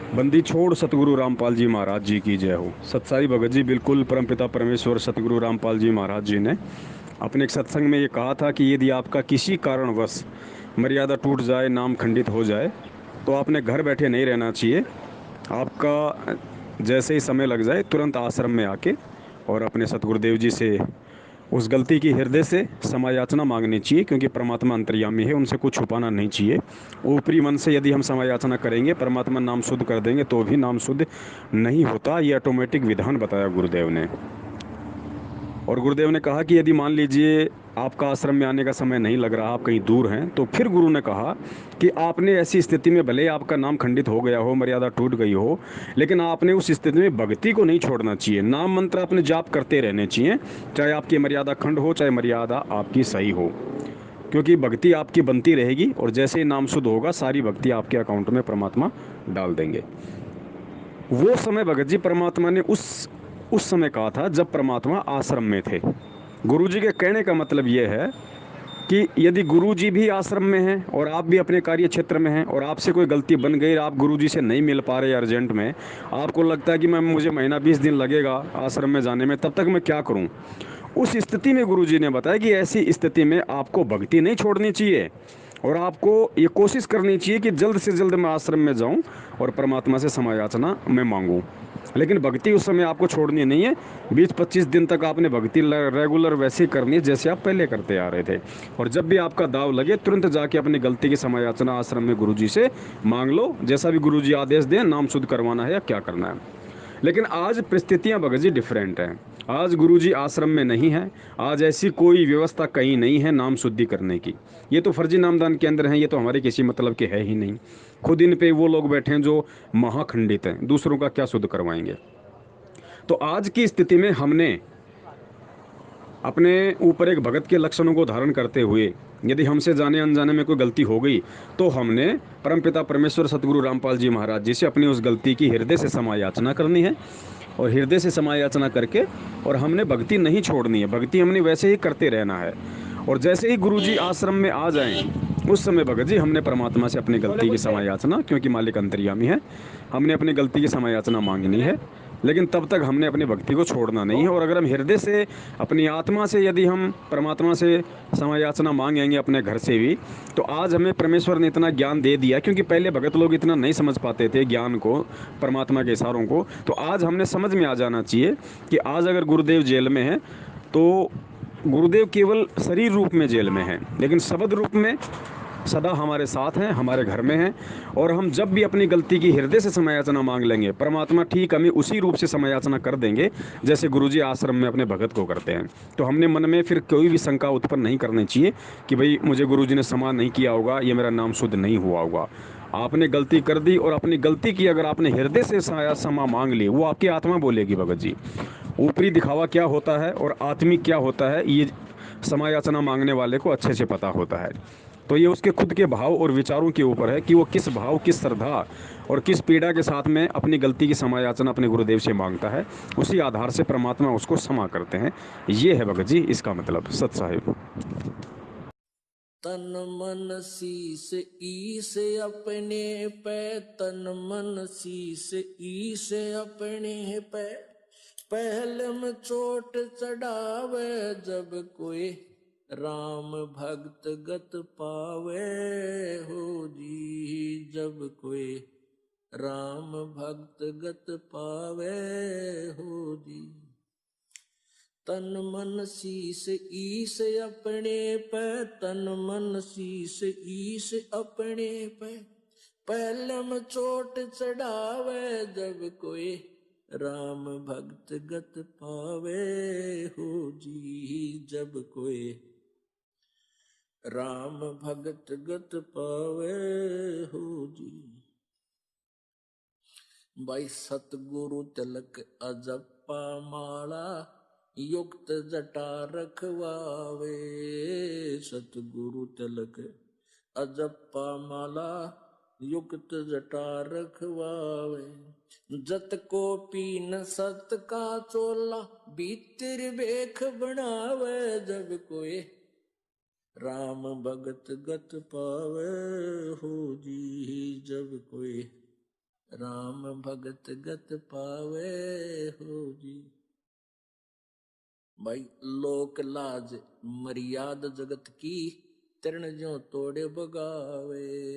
बंदी छोड़ सतगुरु रामपाल जी महाराज जी की जय हो। सत्साई भगत जी बिल्कुल परमपिता परमेश्वर सतगुरु रामपाल जी महाराज जी ने अपने एक सत्संग में ये कहा था कि यदि आपका किसी कारणवश मर्यादा टूट जाए, नाम खंडित हो जाए, तो आपने घर बैठे नहीं रहना चाहिए। आपका जैसे ही समय लग जाए तुरंत आश्रम में आके और अपने सतगुरुदेव जी से उस गलती की हृदय से क्षमा याचना मांगनी चाहिए, क्योंकि परमात्मा अंतर्यामी है, उनसे कुछ छुपाना नहीं चाहिए। ऊपरी मन से यदि हम क्षमा याचना करेंगे, परमात्मा नाम शुद्ध कर देंगे, तो भी नाम शुद्ध नहीं होता। ये ऑटोमेटिक विधान बताया गुरुदेव ने। और गुरुदेव ने कहा कि यदि मान लीजिए आपका आश्रम में आने का समय नहीं लग रहा, आप कहीं दूर हैं, तो फिर गुरु ने कहा कि आपने ऐसी स्थिति में भले आपका नाम खंडित हो गया हो, मर्यादा टूट गई हो, लेकिन आपने उस स्थिति में भक्ति को नहीं छोड़ना चाहिए। नाम मंत्र अपने जाप करते रहने चाहिए, चाहे आपकी मर्यादा खंड हो, चाहे मर्यादा आपकी सही हो, क्योंकि भक्ति आपकी बनती रहेगी और जैसे ही नाम शुद्ध होगा, सारी भक्ति आपके अकाउंट में परमात्मा डाल देंगे। वो समय भगत जी परमात्मा ने उस समय कहा था जब परमात्मा आश्रम में थे। गुरु जी के कहने का मतलब ये है कि यदि गुरु जी भी आश्रम में हैं और आप भी अपने कार्य क्षेत्र में हैं और आपसे कोई गलती बन गई, आप गुरु जी से नहीं मिल पा रहे अर्जेंट में, आपको लगता है कि मैं मुझे महीना 20 दिन लगेगा आश्रम में जाने में, तब तक मैं क्या करूं? उस स्थिति में गुरु जी ने बताया कि ऐसी स्थिति में आपको भक्ति नहीं छोड़नी चाहिए और आपको ये कोशिश करनी चाहिए कि जल्द से जल्द मैं आश्रम में जाऊं और परमात्मा से क्षमा याचना मैं मांगूं। लेकिन भक्ति उस समय आपको छोड़नी नहीं है। 20-25 दिन तक आपने भक्ति रेगुलर वैसे ही करनी है जैसे आप पहले करते आ रहे थे। और जब भी आपका दाव लगे, तुरंत जाके अपनी गलती की क्षमा याचना आश्रम में गुरुजी से मांग लो, जैसा भी गुरुजी आदेश दें, नाम शुद्ध करवाना है या क्या करना है। लेकिन आज परिस्थितियां भगत जी डिफरेंट हैं। आज गुरुजी आश्रम में नहीं है, आज ऐसी कोई व्यवस्था कहीं नहीं है नाम शुद्धि करने की। ये तो फर्जी नामदान के अंदर हैं, ये तो हमारे किसी मतलब के है ही नहीं। खुद इन पे वो लोग बैठे हैं जो महाखंडित हैं, दूसरों का क्या शुद्ध करवाएंगे। तो आज की स्थिति में हमने अपने ऊपर एक भगत के लक्षणों को धारण करते हुए, यदि हमसे जाने अनजाने में कोई गलती हो गई, तो हमने परमपिता परमेश्वर सतगुरु रामपाल जी महाराज जी से अपनी उस गलती की हृदय से क्षमा याचना करनी है और हृदय से क्षमा याचना करके और हमने भक्ति नहीं छोड़नी है, भक्ति हमने वैसे ही करते रहना है। और जैसे ही गुरु जी आश्रम में आ जाएं, उस समय भगत जी हमने परमात्मा से अपनी गलती की क्षमा याचना, क्योंकि मालिक अंतर्यामी है, हमने अपनी गलती की क्षमा याचना मांगनी है। लेकिन तब तक हमने अपनी भक्ति को छोड़ना नहीं है। और अगर हम हृदय से अपनी आत्मा से यदि हम परमात्मा से क्षमा याचना मांगेंगे अपने घर से भी, तो आज हमें परमेश्वर ने इतना ज्ञान दे दिया, क्योंकि पहले भगत लोग इतना नहीं समझ पाते थे ज्ञान को, परमात्मा के इशारों को। तो आज हमने समझ में आ जाना चाहिए कि आज अगर गुरुदेव जेल में हैं, तो गुरुदेव केवल शरीर रूप में जेल में हैं, लेकिन शब्द रूप में सदा हमारे साथ हैं, हमारे घर में हैं। और हम जब भी अपनी गलती की हृदय से क्षमा याचना मांग लेंगे, परमात्मा ठीक हमें उसी रूप से क्षमा याचना कर देंगे जैसे गुरुजी आश्रम में अपने भगत को करते हैं। तो हमने मन में फिर कोई भी शंका उत्पन्न नहीं करनी चाहिए कि भाई मुझे गुरुजी ने क्षमा नहीं किया होगा, ये मेरा नाम शुद्ध नहीं हुआ होगा। आपने गलती कर दी और अपनी गलती की अगर आपने हृदय से क्षमा मांग ली, वो आपकी आत्मा बोलेगी भगत जी। ऊपरी दिखावा क्या होता है और आत्मिक क्या होता है, ये क्षमा याचना मांगने वाले को अच्छे से पता होता है। तो ये उसके खुद के भाव और विचारों के ऊपर है कि वो किस भाव, किस श्रद्धा और किस पीड़ा के साथ में अपनी गलती की क्षमा याचना अपने गुरुदेव से मांगता है। उसी आधार से परमात्मा उसको क्षमा करते हैं। ये है भगत जी इसका मतलब। सत साहिब। तन मन शीस ईस अपने पे, तन मन शीस ईस अपने पे, पहले में चोट चढ़ावे जब कोई राम भक्त गत पावे हो जी, जब कोई राम भक्त गत पावे हो जी। तन मन शीस ईस अपने पे, तन मन शीस ईस अपने पे, पहलम चोट चढ़ावे जब कोई राम भक्त गत पावे हो जी, जब कोई राम भगत गत पावे हो जी। भाई सतगुरु तिलक अजप्पा माला, युक्त जटा रखवावे, सतगुरु तिलक अजप्पा माला, युक्त जटा रखवावे। जत को पीन सत का चोला, भीतर बेख बनावे जब कोई राम भगत गत पावे हो जी, जब कोई राम भगत गत पावे हो जी। भाई लोक लाज मर्याद जगत की, तरण जो तोड़े बगावे।